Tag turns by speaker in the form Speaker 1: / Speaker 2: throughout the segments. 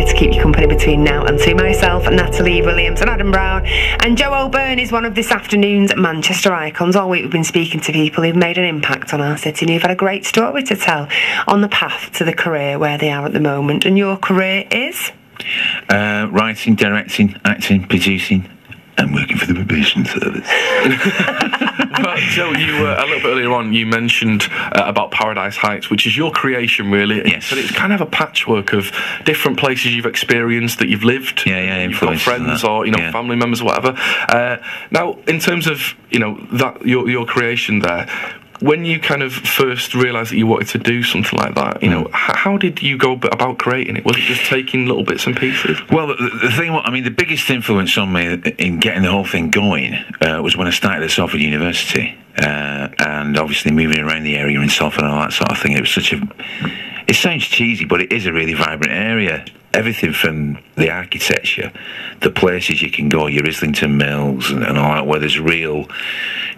Speaker 1: here to keep you company between now and 2. Myself, Natalie Williams and Adam Brown. And Joe O'Byrne is one of this afternoon's Manchester icons. All week we've been speaking to people who've made an impact on our city and who've had a great story to tell on the path to the career where they are at the moment. And your career is?
Speaker 2: Writing, directing, acting, producing, and working for the probation service.
Speaker 3: Well, Joe, you a little bit earlier on, you mentioned about Paradise Heights, which is your creation, really.
Speaker 2: Yes.
Speaker 3: But it's kind of a patchwork of different places you've experienced, that you've lived.
Speaker 2: Yeah,
Speaker 3: you've got friends or family members or whatever. Now, in terms of that your creation there, when you kind of first realised that you wanted to do something like that, how did you go about creating it? Was it just taking little bits and pieces?
Speaker 2: Well, the thing, the biggest influence on me in getting the whole thing going was when I started at Salford University, and obviously moving around the area in Salford and all that sort of thing. It was it sounds cheesy, but it is a really vibrant area. Everything from the architecture, the places you can go, your Islington Mills and all that, where there's real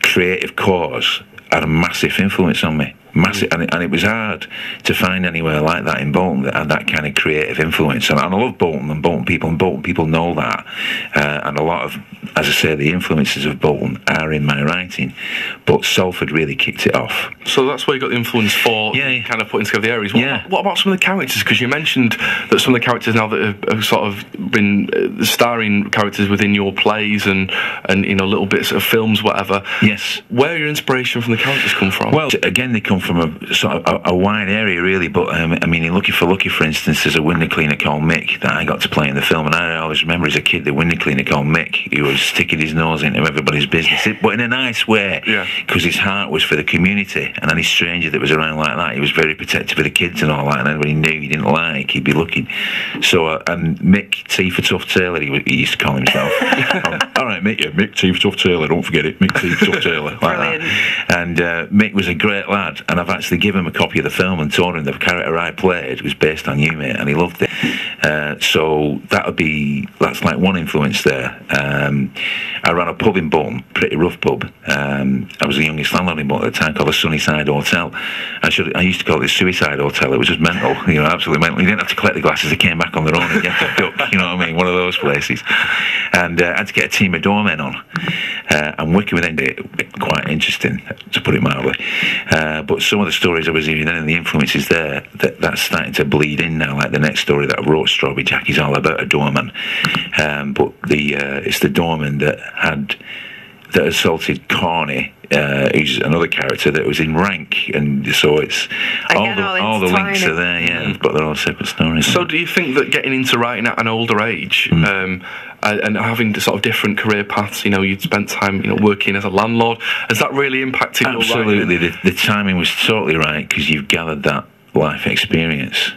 Speaker 2: creative cause, had a massive influence on me. Massive, and it was hard to find anywhere like that in Bolton that had that kind of creative influence. And I love Bolton and Bolton people know that. And a lot of, as I say, the influences of Bolton are in my writing. But Salford really kicked it off.
Speaker 3: So that's where you got the influence for kind of putting together the areas. What about some of the characters? Because you mentioned that some of the characters now that have sort of been starring characters within your plays and little bits of films, whatever.
Speaker 2: Yes.
Speaker 3: Where your inspiration from the characters come from?
Speaker 2: Well, again, they come from a sort of a wide area, really. But in Lucky for Lucky, for instance, there's a window cleaner called Mick that I got to play in the film, and I always remember as a kid the window cleaner called Mick, who was sticking his nose into everybody's business, but in a nice way, because his heart was for the community. And any stranger that was around like that, he was very protective of the kids and all that, and anybody knew he didn't like, he'd be looking. So and Mick T for Tough Taylor, he used to call himself. All right, Mick, Mick T for Tough Taylor, don't forget it, Mick T for Tough Taylor, like that. And Mick was a great lad, and I've actually given him a copy of the film and told him the character I played was based on you, mate, and he loved it. So that's like one influence there. I ran a pub in Bolton, pretty rough pub. I was the youngest landlord in Bolton at the time, called the Sunnyside Hotel. I used to call it the Suicide Hotel. It was just mental, absolutely mental. You didn't have to collect the glasses; they came back on their own, and you had to duck, one of those places. And I had to get a team of doormen on, and Wickham then did it quite interesting, to put it mildly. But some of the stories I was hearing then and the influences there, that's starting to bleed in now. Like the next story that I wrote, Strawberry Jack, is all about a doorman, but it's the doorman that assaulted Corny, who's another character that was in Rank, and so it's all the links are there, but they're all separate stories.
Speaker 3: So do you think that getting into writing at an older age, and having sort of different career paths, you'd spent time working as a landlord, has that really impacted your writing?
Speaker 2: Absolutely, the timing was totally right, because you've gathered that life experience.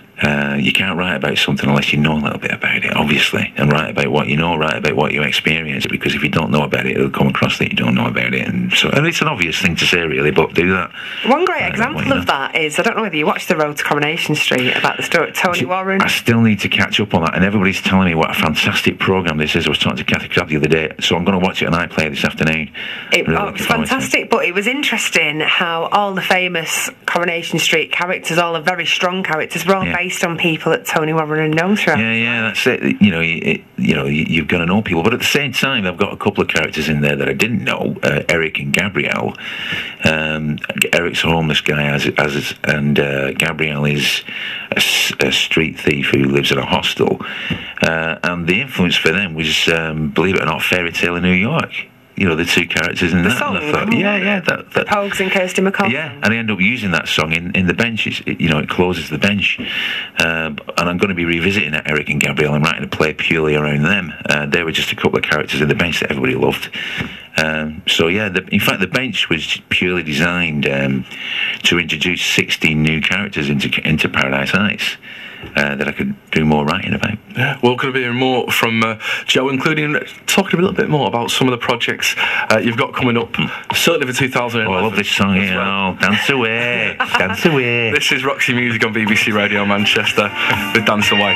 Speaker 2: You can't write about something unless you know a little bit about it, obviously, and write about what you know, write about what you experience, because if you don't know about it, it'll come across that you don't know about it, and it's an obvious thing to say, really, but do that.
Speaker 1: One great example of that is, I don't know whether you watched The Road to Coronation Street, about the story of Tony Warren.
Speaker 2: I still need to catch up on that, and everybody's telling me what a fantastic programme this is. I was talking to Kathy Crabb the other day, so I'm going to watch it on iPlayer this afternoon.
Speaker 1: It was fantastic, but it was interesting how all the famous Coronation Street characters, all the very strong characters, were all based on people that Tony Warren had known throughout.
Speaker 2: Yeah, that's it. You've got to know people, but at the same time, I've got a couple of characters in there that I didn't know. Eric and Gabrielle. Eric's a homeless guy, and Gabrielle is a street thief who lives in a hostel. And the influence for them was, believe it or not, Fairy Tale in New York. The two characters in that.
Speaker 1: Song,
Speaker 2: and I thought, that
Speaker 1: Pogues and Kirsty McCall.
Speaker 2: Yeah, and I end up using that song in the benches. It closes the bench. And I'm going to be revisiting that, Eric and Gabrielle. I'm writing a play purely around them. They were just a couple of characters in the bench that everybody loved. In fact, the bench was purely designed to introduce 16 new characters into Paradise Heights. That I could do more writing about.
Speaker 3: Yeah, well, going to be hearing more from Joe, including talking a little bit more about some of the projects you've got coming up, certainly for 2011.
Speaker 2: I love this song here. Well. Dance Away, Dance Away.
Speaker 3: This is Roxy Music on BBC Radio Manchester with Dance Away.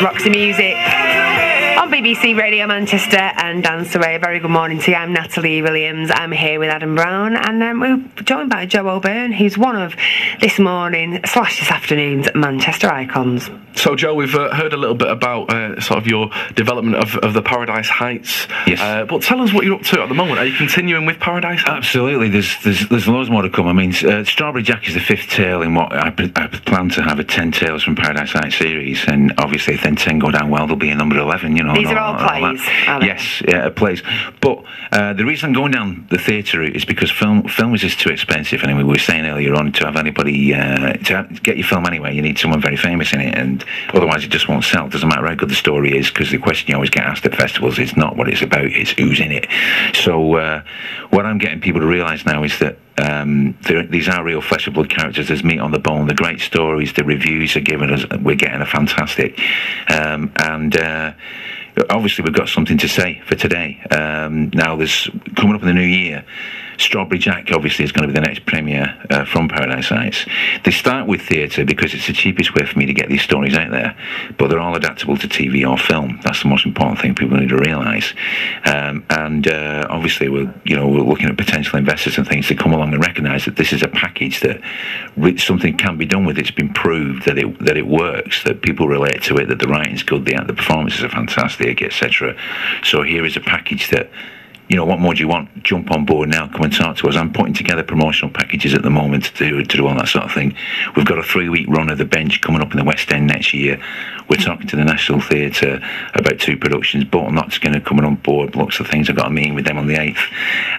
Speaker 1: Roxy Music on BBC Radio Manchester and Dance Away. A very good morning to you. I'm Natalie Williams. I'm here with Adam Brown, and we're joined by Joe O'Byrne, who's one of this morning / this afternoon's Manchester icons.
Speaker 3: So, Joe, we've heard a little bit about sort of your development of the Paradise Heights.
Speaker 2: Yes.
Speaker 3: But tell us what you're up to at the moment. Are you continuing with Paradise Heights?
Speaker 2: Absolutely. There's loads more to come. I mean, Strawberry Jack is the 5th tale in what I plan to have a 10 Tales from Paradise Heights series, and obviously if then 10 go down well, there'll be a number 11, you know.
Speaker 1: These are all plays, aren't they?
Speaker 2: Yes, yeah, plays. But the reason I'm going down the theatre route is because film is just too expensive. And we were saying earlier on, to have anybody, to get your film anyway, you need someone very famous in it, and otherwise it just won't sell. Doesn't matter how good the story is, because the question you always get asked at festivals is not what it's about, it's who's in it. So what I'm getting people to realise now is that these are real flesh and blood characters. There's meat on the bone. The great stories, the reviews are giving us, we're getting a fantastic, and obviously we've got something to say for today. Now there's coming up in the new year, Strawberry Jack obviously is going to be the next premiere from Paradise Heights. They start with theatre because it's the cheapest way for me to get these stories out there, but they're all adaptable to TV or film. That's the most important thing people need to realise. And obviously we're looking at potential investors and things to come along and recognise that this is a package that something can be done with. It's been proved that it works, that people relate to it, that the writing's good, the performances are fantastic, etc. So here is a package that, what more do you want? Jump on board now, come and talk to us. I'm putting together promotional packages at the moment to do all that sort of thing. We've got a 3-week run of The Bench coming up in the West End next year. We're talking to the National Theatre about 2 productions. Bottlenot's going to come on board, lots of things. I've got a meeting with them on the 8th.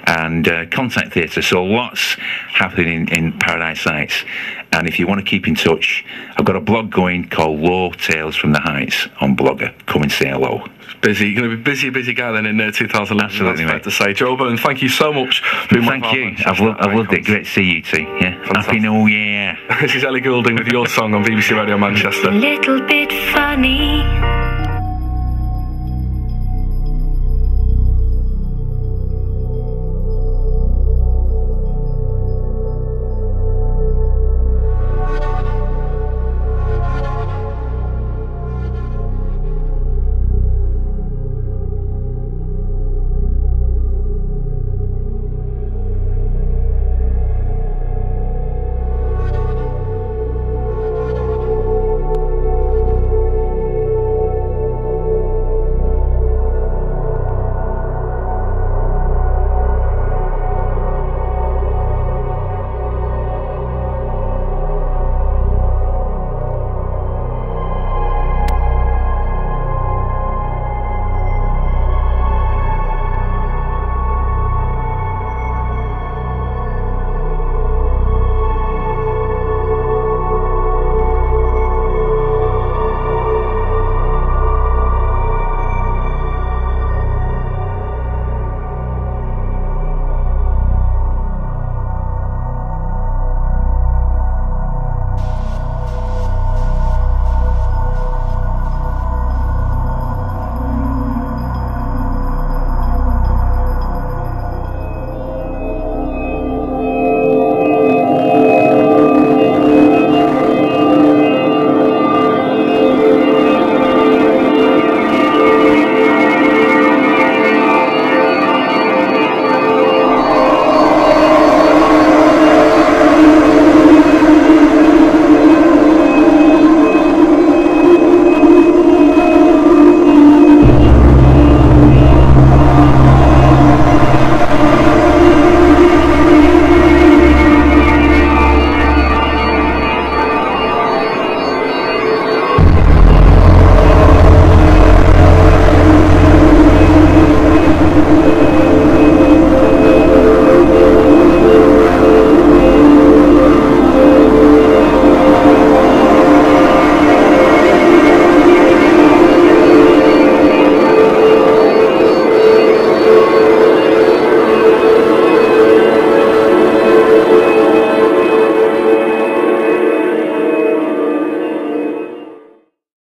Speaker 2: And Contact Theatre, so lots happening in Paradise Heights. And if you want to keep in touch, I've got a blog going called Low Tales from the Heights on Blogger. Come and say hello.
Speaker 3: Busy. You're going to be busy guy then in 2011.
Speaker 2: Absolutely,
Speaker 3: that's fair to say. Joe O'Byrne, thank you so much for being
Speaker 2: Thank you. I've loved it. Great to see you too. Yeah.
Speaker 3: Fantastic.
Speaker 2: Happy New Year.
Speaker 3: This is Ellie Goulding with your song on BBC Radio Manchester.
Speaker 4: A little bit funny.